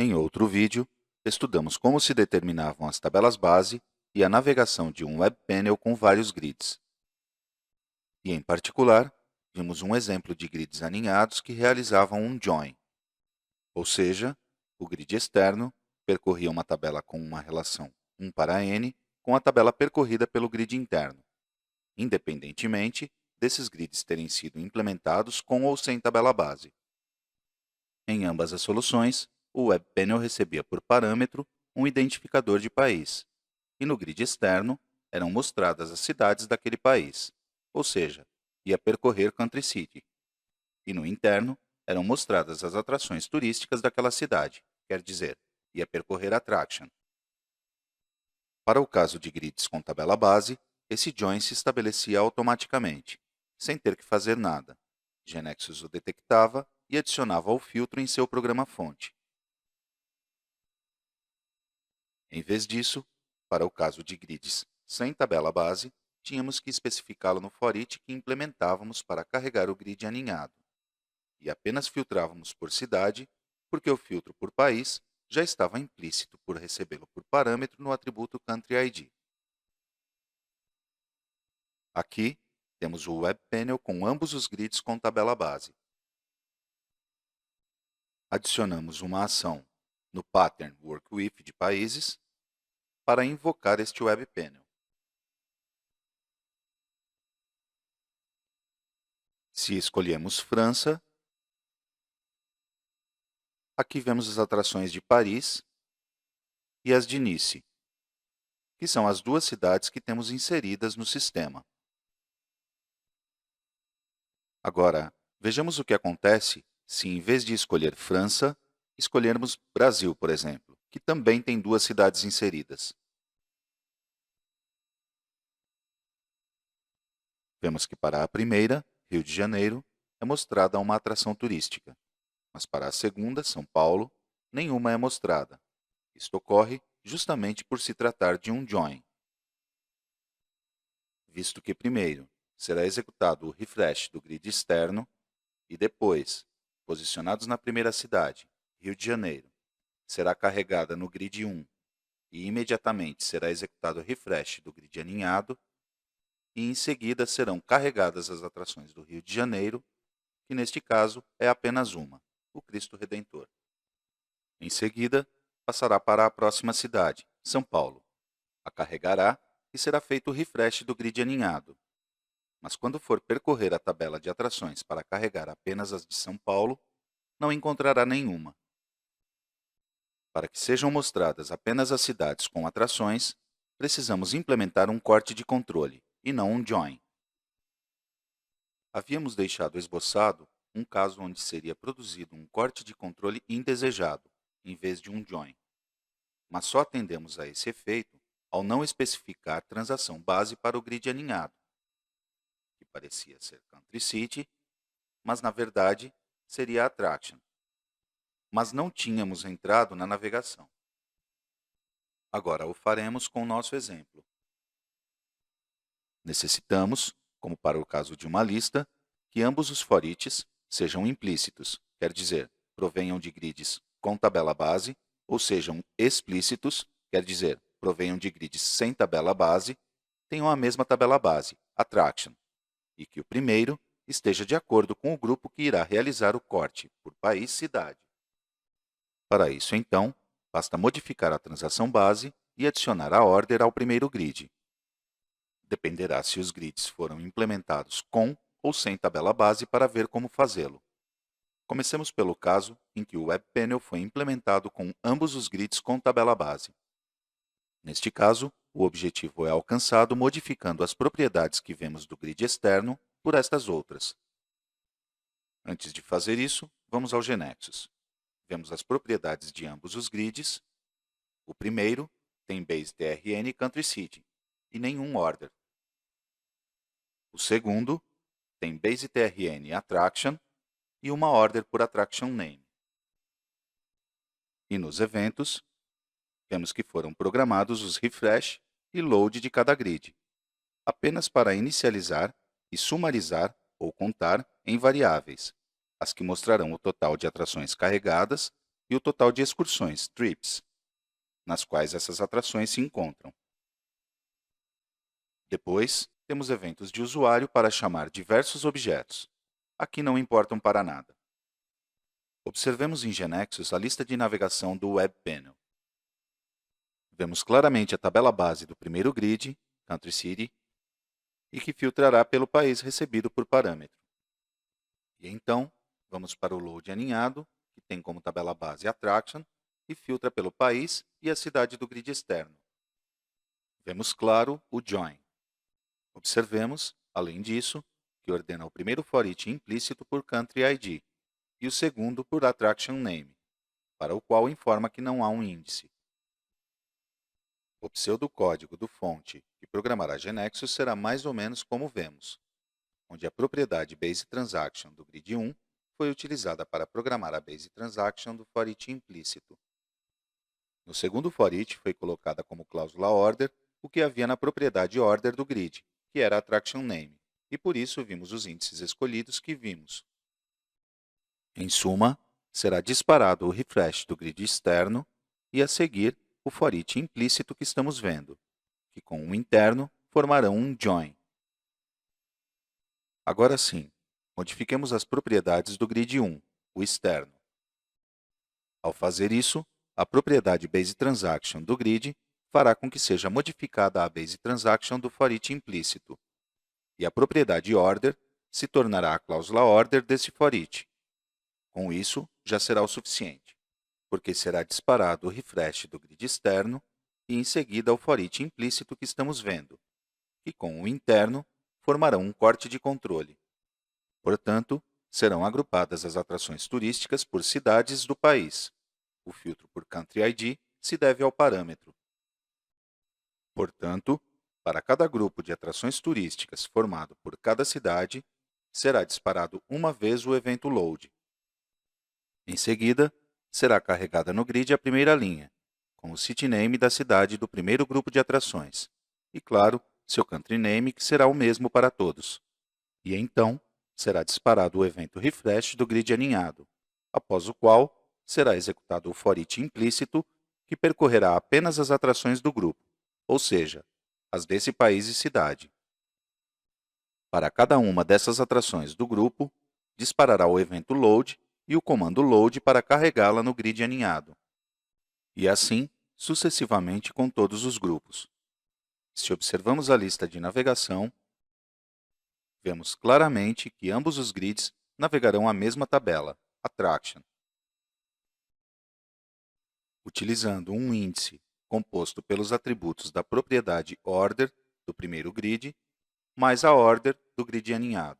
Em outro vídeo, estudamos como se determinavam as tabelas base e a navegação de um Web Panel com vários grids. E, em particular, vimos um exemplo de grids aninhados que realizavam um join, ou seja, o grid externo percorria uma tabela com uma relação 1 para n com a tabela percorrida pelo grid interno, independentemente desses grids terem sido implementados com ou sem tabela base. Em ambas as soluções, o Web Panel recebia por parâmetro um identificador de país, e no grid externo eram mostradas as cidades daquele país, ou seja, ia percorrer Country City. E no interno eram mostradas as atrações turísticas daquela cidade, quer dizer, ia percorrer Attraction. Para o caso de grids com tabela base, esse join se estabelecia automaticamente, sem ter que fazer nada. GeneXus o detectava e adicionava ao filtro em seu programa-fonte. Em vez disso, para o caso de grids sem tabela base, tínhamos que especificá-lo no foreach que implementávamos para carregar o grid aninhado. E apenas filtrávamos por cidade, porque o filtro por país já estava implícito por recebê-lo por parâmetro no atributo Country ID. Aqui, temos o Web Panel com ambos os grids com tabela base. Adicionamos uma ação no pattern WorkWith de países para invocar este Web Panel. Se escolhemos França, aqui vemos as atrações de Paris e as de Nice, que são as duas cidades que temos inseridas no sistema. Agora, vejamos o que acontece se, em vez de escolher França, escolhermos Brasil, por exemplo, que também tem duas cidades inseridas. Vemos que para a primeira, Rio de Janeiro, é mostrada uma atração turística, mas para a segunda, São Paulo, nenhuma é mostrada. Isto ocorre justamente por se tratar de um join, visto que primeiro será executado o refresh do grid externo e depois, posicionados na primeira cidade, Rio de Janeiro, será carregada no grid 1 e imediatamente será executado o refresh do grid aninhado e em seguida serão carregadas as atrações do Rio de Janeiro, que neste caso é apenas uma, o Cristo Redentor. Em seguida, passará para a próxima cidade, São Paulo. A carregará e será feito o refresh do grid aninhado. Mas quando for percorrer a tabela de atrações para carregar apenas as de São Paulo, não encontrará nenhuma. Para que sejam mostradas apenas as cidades com atrações, precisamos implementar um corte de controle, e não um join. Havíamos deixado esboçado um caso onde seria produzido um corte de controle indesejado, em vez de um join. Mas só atendemos a esse efeito ao não especificar transação base para o grid aninhado, que parecia ser Country City, mas na verdade seria Attraction. Mas não tínhamos entrado na navegação. Agora o faremos com o nosso exemplo. Necessitamos, como para o caso de uma lista, que ambos os foreachs sejam implícitos, quer dizer, provenham de grids com tabela base, ou sejam explícitos, quer dizer, provenham de grids sem tabela base, tenham a mesma tabela base, Attraction, e que o primeiro esteja de acordo com o grupo que irá realizar o corte por país-cidade. Para isso, então, basta modificar a transação base e adicionar a order ao primeiro grid. Dependerá se os grids foram implementados com ou sem tabela base para ver como fazê-lo. Comecemos pelo caso em que o Web Panel foi implementado com ambos os grids com tabela base. Neste caso, o objetivo é alcançado modificando as propriedades que vemos do grid externo por estas outras. Antes de fazer isso, vamos ao GeneXus. Vemos as propriedades de ambos os grids. O primeiro tem base trn Country City e nenhum order. O segundo tem base trn Attraction e uma order por Attraction Name. E nos eventos, vemos que foram programados os refresh e load de cada grid, apenas para inicializar e sumarizar ou contar em variáveis, as que mostrarão o total de atrações carregadas e o total de excursões, trips, nas quais essas atrações se encontram. Depois, temos eventos de usuário para chamar diversos objetos. Aqui não importam para nada. Observemos em GeoNexus a lista de navegação do Web Panel. Vemos claramente a tabela base do primeiro grid, Country City, e que filtrará pelo país recebido por parâmetro. E então, vamos para o Load aninhado, que tem como tabela base Attraction, e filtra pelo país e a cidade do grid externo. Vemos claro o Join. Observemos, além disso, que ordena o primeiro for each implícito por Country ID e o segundo por Attraction Name, para o qual informa que não há um índice. O pseudocódigo do fonte que programará GeoNexus será mais ou menos como vemos, onde a propriedade Base Transaction do grid 1 foi utilizada para programar a Base Transaction do for each implícito. No segundo for each foi colocada como cláusula order o que havia na propriedade order do grid, que era Attraction Name, e por isso vimos os índices escolhidos que vimos. Em suma, será disparado o refresh do grid externo e, a seguir, o for each implícito que estamos vendo, que com o interno formarão um join. Agora sim, modifiquemos as propriedades do grid 1, o externo. Ao fazer isso, a propriedade Base Transaction do grid fará com que seja modificada a Base Transaction do for each implícito, e a propriedade order se tornará a cláusula order desse for each. Com isso, já será o suficiente, porque será disparado o refresh do grid externo e em seguida o for each implícito que estamos vendo, que com o interno formarão um corte de controle. Portanto, serão agrupadas as atrações turísticas por cidades do país. O filtro por Country ID se deve ao parâmetro. Portanto, para cada grupo de atrações turísticas formado por cada cidade, será disparado uma vez o evento load. Em seguida, será carregada no grid a primeira linha, com o city name da cidade do primeiro grupo de atrações, e, claro, seu country name, que será o mesmo para todos. E então, será disparado o evento refresh do grid aninhado, após o qual será executado o for each implícito, que percorrerá apenas as atrações do grupo, ou seja, as desse país e cidade. Para cada uma dessas atrações do grupo, disparará o evento load e o comando load para carregá-la no grid aninhado. E assim, sucessivamente com todos os grupos. Se observamos a lista de navegação, vemos claramente que ambos os grids navegarão a mesma tabela, Attraction. Utilizando um índice composto pelos atributos da propriedade order do primeiro grid, mais a order do grid aninhado.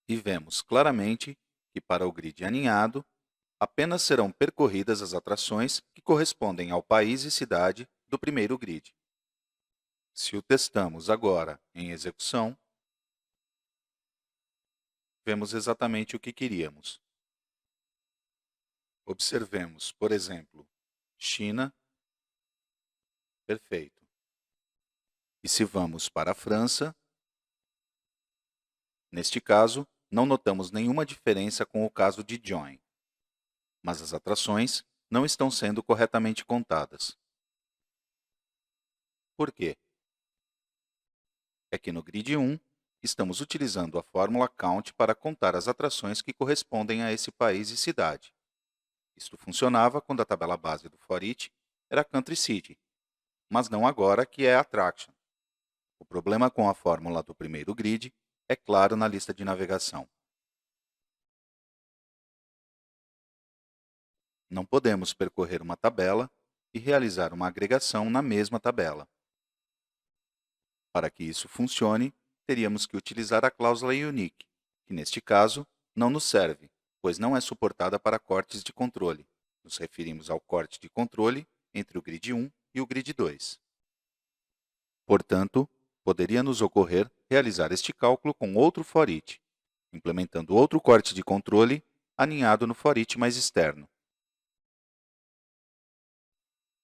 E vemos claramente que para o grid aninhado, apenas serão percorridas as atrações que correspondem ao país e cidade do primeiro grid. Se o testamos agora em execução, vemos exatamente o que queríamos. Observemos, por exemplo, China, perfeito. E se vamos para a França, neste caso, não notamos nenhuma diferença com o caso de join, mas as atrações não estão sendo corretamente contadas. Por quê? É que no grid 1, estamos utilizando a fórmula count para contar as atrações que correspondem a esse país e cidade. Isto funcionava quando a tabela base do for each era Country City, mas não agora que é Attraction. O problema com a fórmula do primeiro grid é claro na lista de navegação. Não podemos percorrer uma tabela e realizar uma agregação na mesma tabela. Para que isso funcione, teríamos que utilizar a cláusula unique, que neste caso não nos serve, pois não é suportada para cortes de controle. Nos referimos ao corte de controle entre o grid 1 e o grid 2. Portanto, poderia nos ocorrer realizar este cálculo com outro for each, implementando outro corte de controle aninhado no for each mais externo.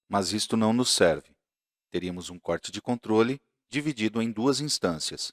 Mas isto não nos serve. Teríamos um corte de controle dividido em duas instâncias,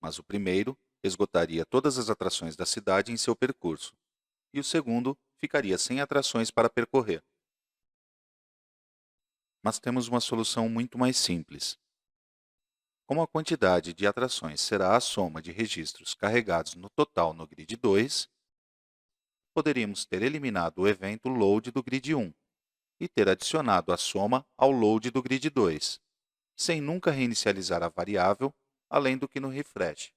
mas o primeiro esgotaria todas as atrações da cidade em seu percurso, e o segundo ficaria sem atrações para percorrer. Mas temos uma solução muito mais simples. Como a quantidade de atrações será a soma de registros carregados no total no grid 2, poderíamos ter eliminado o evento load do grid 1 e ter adicionado a soma ao load do grid 2, sem nunca reinicializar a variável, além do que no refresh.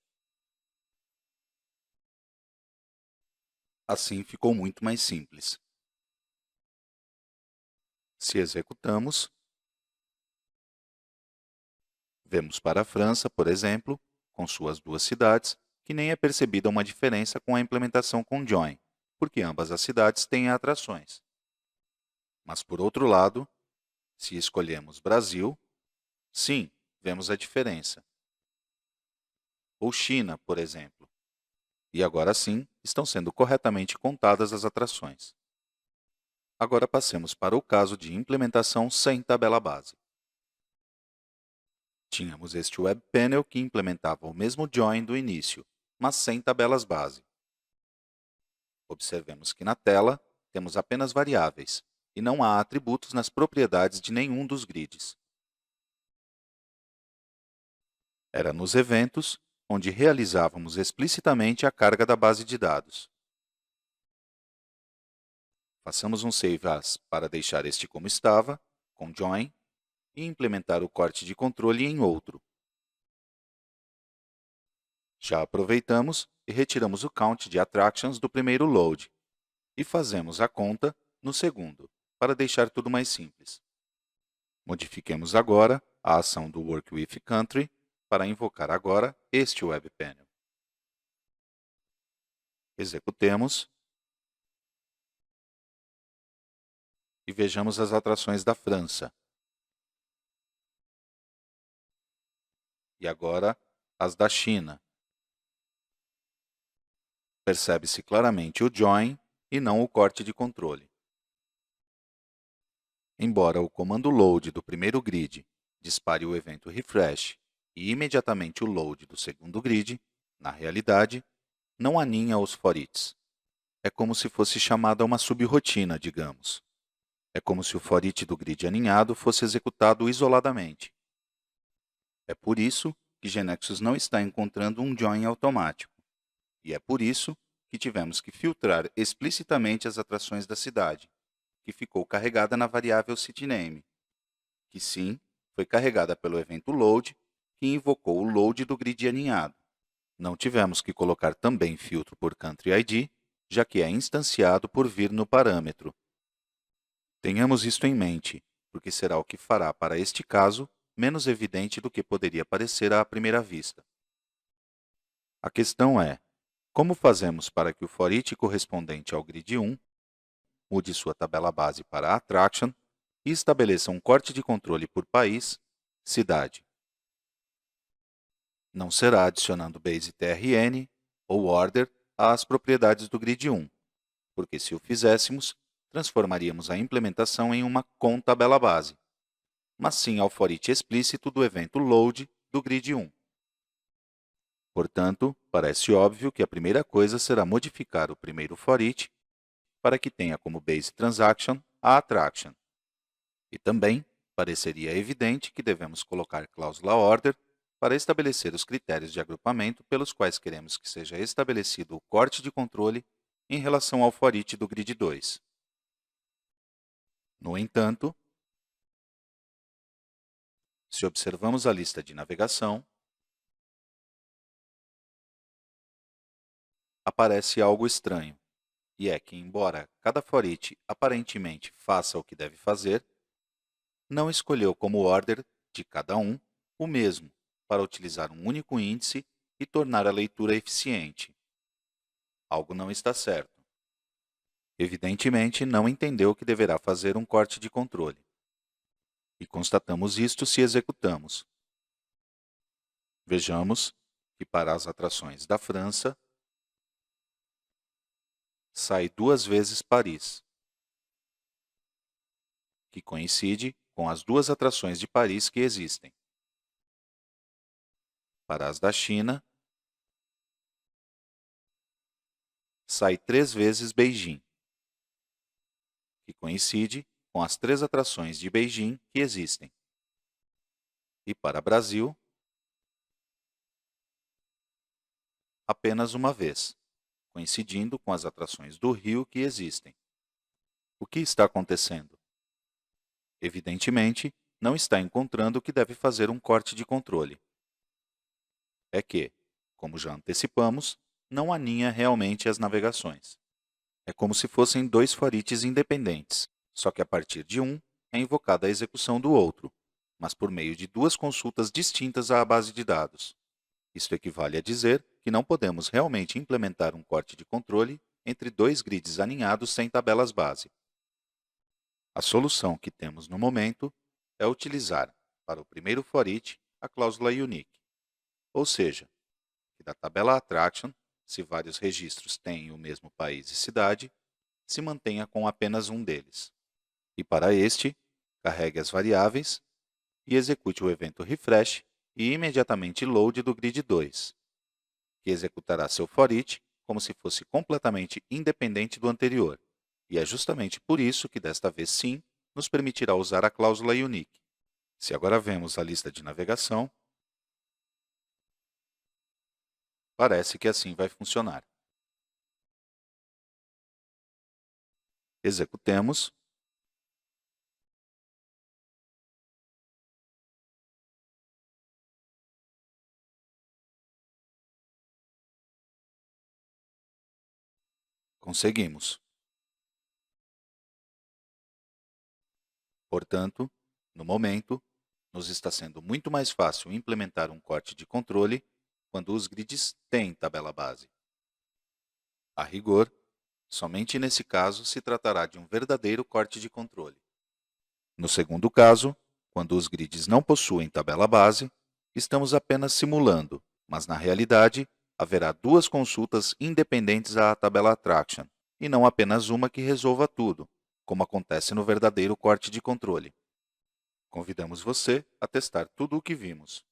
Assim ficou muito mais simples. Se executamos, vemos para a França, por exemplo, com suas duas cidades, que nem é percebida uma diferença com a implementação com join, porque ambas as cidades têm atrações. Mas, por outro lado, se escolhemos Brasil, sim, vemos a diferença. Ou China, por exemplo. E agora sim, estão sendo corretamente contadas as atrações. Agora passemos para o caso de implementação sem tabela base. Tínhamos este Web Panel que implementava o mesmo join do início, mas sem tabelas base. Observemos que na tela temos apenas variáveis, e não há atributos nas propriedades de nenhum dos grids. Era nos eventos, onde realizávamos explicitamente a carga da base de dados. Façamos um save as para deixar este como estava, com join, e implementar o corte de controle em outro. Já aproveitamos e retiramos o count de attractions do primeiro load, e fazemos a conta no segundo, para deixar tudo mais simples. Modifiquemos agora a ação do Work with Country para invocar agora este Web Panel. Executemos e vejamos as atrações da França. E agora as da China. Percebe-se claramente o join e não o corte de controle. Embora o comando load do primeiro grid dispare o evento refresh e imediatamente o load do segundo grid, na realidade, não aninha os for eachs. É como se fosse chamada uma subrotina, digamos. É como se o for each do grid aninhado fosse executado isoladamente. É por isso que GNexus não está encontrando um join automático. E é por isso que tivemos que filtrar explicitamente as atrações da cidade, que ficou carregada na variável cityName, que sim, foi carregada pelo evento load, que invocou o load do grid aninhado. Não tivemos que colocar também filtro por Country ID, já que é instanciado por vir no parâmetro. Tenhamos isto em mente, porque será o que fará para este caso menos evidente do que poderia parecer à primeira vista. A questão é, como fazemos para que o for each correspondente ao grid 1 mude sua tabela base para Attraction e estabeleça um corte de controle por país, cidade? Não será adicionando base trn ou order às propriedades do grid 1, porque se o fizéssemos, transformaríamos a implementação em uma com tabela base, mas sim ao for each explícito do evento load do grid 1. Portanto, parece óbvio que a primeira coisa será modificar o primeiro for each para que tenha como base transaction a attraction. E também pareceria evidente que devemos colocar cláusula order para estabelecer os critérios de agrupamento pelos quais queremos que seja estabelecido o corte de controle em relação ao for each do grid 2. No entanto, se observamos a lista de navegação, aparece algo estranho, e é que, embora cada for each aparentemente faça o que deve fazer, não escolheu como order de cada um o mesmo, para utilizar um único índice e tornar a leitura eficiente. Algo não está certo. Evidentemente, não entendeu que deverá fazer um corte de controle. E constatamos isto se executamos. Vejamos que para as atrações da França, sai duas vezes Paris, que coincide com as duas atrações de Paris que existem. Para as da China, sai três vezes Beijing. que coincide com as 3 atrações de Beijing que existem. E para Brasil, apenas uma vez, coincidindo com as atrações do Rio que existem. O que está acontecendo? Evidentemente, não está encontrando o que deve fazer um corte de controle. É que, como já antecipamos, não aninha realmente as navegações. É como se fossem 2 forites independentes, só que a partir de um é invocada a execução do outro, mas por meio de 2 consultas distintas à base de dados. Isso equivale a dizer que não podemos realmente implementar um corte de controle entre 2 grids aninhados sem tabelas base. A solução que temos no momento é utilizar, para o primeiro for each, a cláusula unique, ou seja, que da tabela attraction, se vários registros têm o mesmo país e cidade, se mantenha com apenas um deles. E para este, carregue as variáveis e execute o evento refresh e imediatamente load do grid 2, que executará seu for each como se fosse completamente independente do anterior. E é justamente por isso que desta vez sim, nos permitirá usar a cláusula unique. Se agora vemos a lista de navegação, parece que assim vai funcionar. Executemos. Conseguimos. Portanto, no momento, nos está sendo muito mais fácil implementar um corte de controle quando os grids têm tabela base. A rigor, somente nesse caso se tratará de um verdadeiro corte de controle. No segundo caso, quando os grids não possuem tabela base, estamos apenas simulando, mas na realidade, haverá 2 consultas independentes à tabela attraction, e não apenas uma que resolva tudo, como acontece no verdadeiro corte de controle. Convidamos você a testar tudo o que vimos.